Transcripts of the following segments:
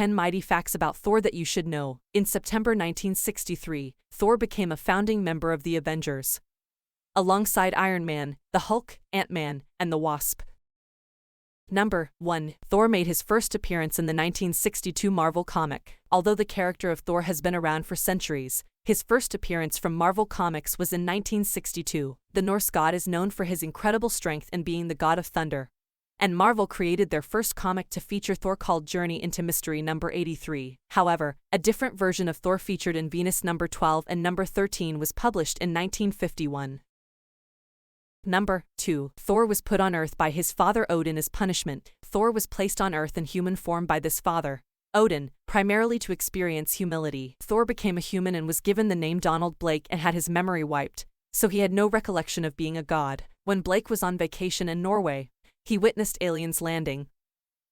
10 Mighty Facts About Thor That You Should Know. In September 1963, Thor became a founding member of the Avengers, alongside Iron Man, the Hulk, Ant-Man, and the Wasp. Number 1. Thor made his first appearance in the 1962 Marvel comic. Although the character of Thor has been around for centuries, his first appearance from Marvel Comics was in 1962. The Norse god is known for his incredible strength and being the god of thunder, and Marvel created their first comic to feature Thor called Journey into Mystery number 83. However, a different version of Thor featured in Venus number 12 and number 13 was published in 1951. Number 2. Thor was put on Earth by his father Odin as punishment. Thor was placed on Earth in human form by this father, Odin, primarily to experience humility. Thor became a human and was given the name Donald Blake and had his memory wiped, so he had no recollection of being a god. When Blake was on vacation in Norway, he witnessed aliens landing,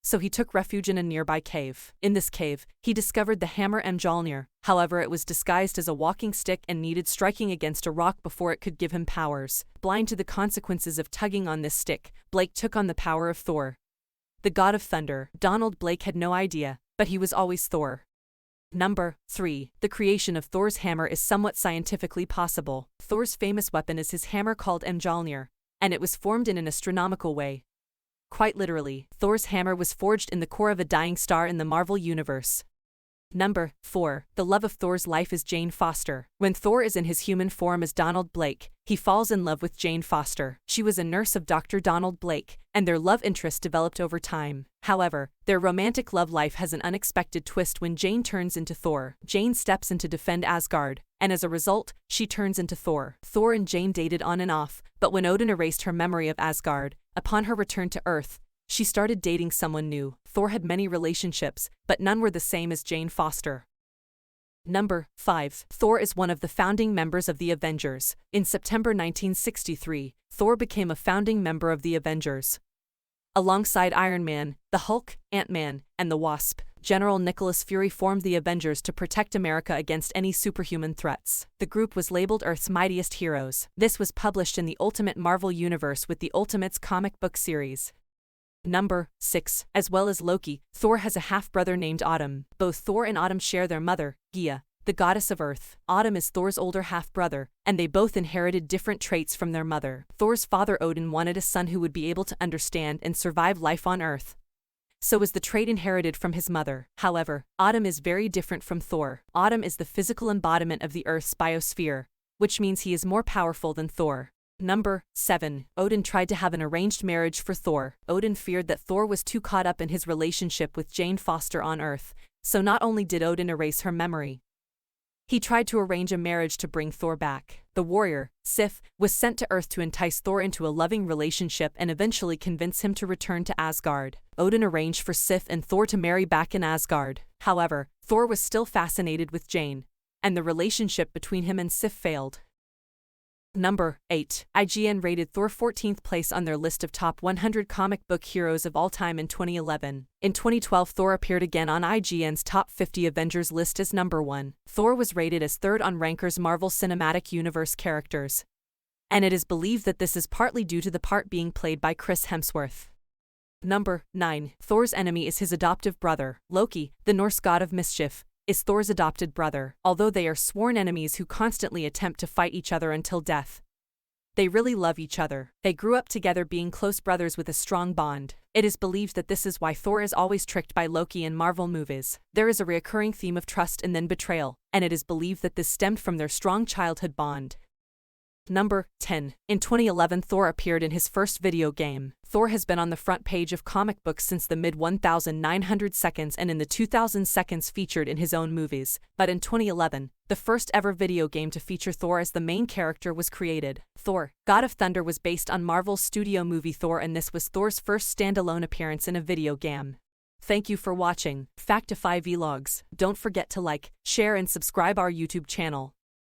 so he took refuge in a nearby cave. In this cave, he discovered the hammer Mjolnir. However, it was disguised as a walking stick and needed striking against a rock before it could give him powers. Blind to the consequences of tugging on this stick, Blake took on the power of Thor, the god of thunder. Donald Blake had no idea, but he was always Thor. Number 3. The creation of Thor's hammer is somewhat scientifically possible. Thor's famous weapon is his hammer called Mjolnir, and it was formed in an astronomical way. Quite literally, Thor's hammer was forged in the core of a dying star in the Marvel Universe. Number 4. The love of Thor's life is Jane Foster. When Thor is in his human form as Donald Blake, he falls in love with Jane Foster. She was a nurse of Dr. Donald Blake, and their love interest developed over time. However, their romantic love life has an unexpected twist when Jane turns into Thor. Jane steps in to defend Asgard, and as a result, she turns into Thor. Thor and Jane dated on and off, but when Odin erased her memory of Asgard, upon her return to Earth, she started dating someone new. Thor had many relationships, but none were the same as Jane Foster. Number 5. Thor is one of the founding members of the Avengers. In September 1963, Thor became a founding member of the Avengers, alongside Iron Man, the Hulk, Ant-Man, and the Wasp. General Nicholas Fury formed the Avengers to protect America against any superhuman threats. The group was labeled Earth's Mightiest Heroes. This was published in the Ultimate Marvel Universe with the Ultimates comic book series. Number 6. As well as Loki, Thor has a half-brother named Autumn. Both Thor and Autumn share their mother, Gaia, the goddess of Earth. Autumn is Thor's older half-brother, and they both inherited different traits from their mother. Thor's father Odin wanted a son who would be able to understand and survive life on Earth, so was the trait inherited from his mother. However, Autumn is very different from Thor. Autumn is the physical embodiment of the Earth's biosphere, which means he is more powerful than Thor. Number 7. Odin tried to have an arranged marriage for Thor. Odin feared that Thor was too caught up in his relationship with Jane Foster on Earth, so not only did Odin erase her memory, he tried to arrange a marriage to bring Thor back. The warrior, Sif, was sent to Earth to entice Thor into a loving relationship and eventually convince him to return to Asgard. Odin arranged for Sif and Thor to marry back in Asgard. However, Thor was still fascinated with Jane, and the relationship between him and Sif failed. Number 8. IGN rated Thor 14th place on their list of top 100 comic book heroes of all time in 2011. In 2012, Thor appeared again on IGN's top 50 Avengers list as number 1. Thor was rated as third on Ranker's Marvel Cinematic Universe characters, and it is believed that this is partly due to the part being played by Chris Hemsworth. Number 9. Thor's enemy is his adoptive brother. Loki, the Norse god of mischief, is Thor's adopted brother. Although they are sworn enemies who constantly attempt to fight each other until death, they really love each other. They grew up together being close brothers with a strong bond. It is believed that this is why Thor is always tricked by Loki in Marvel movies. There is a recurring theme of trust and then betrayal, and it is believed that this stemmed from their strong childhood bond. Number 10. In 2011, Thor appeared in his first video game. Thor has been on the front page of comic books since the mid-1900 seconds and in the 2000 seconds featured in his own movies. But in 2011, the first ever video game to feature Thor as the main character was created. Thor, God of Thunder was based on Marvel's studio movie Thor, and this was Thor's first standalone appearance in a video game. Thank you for watching Factify Vlogs. Don't forget to like, share and subscribe our YouTube channel.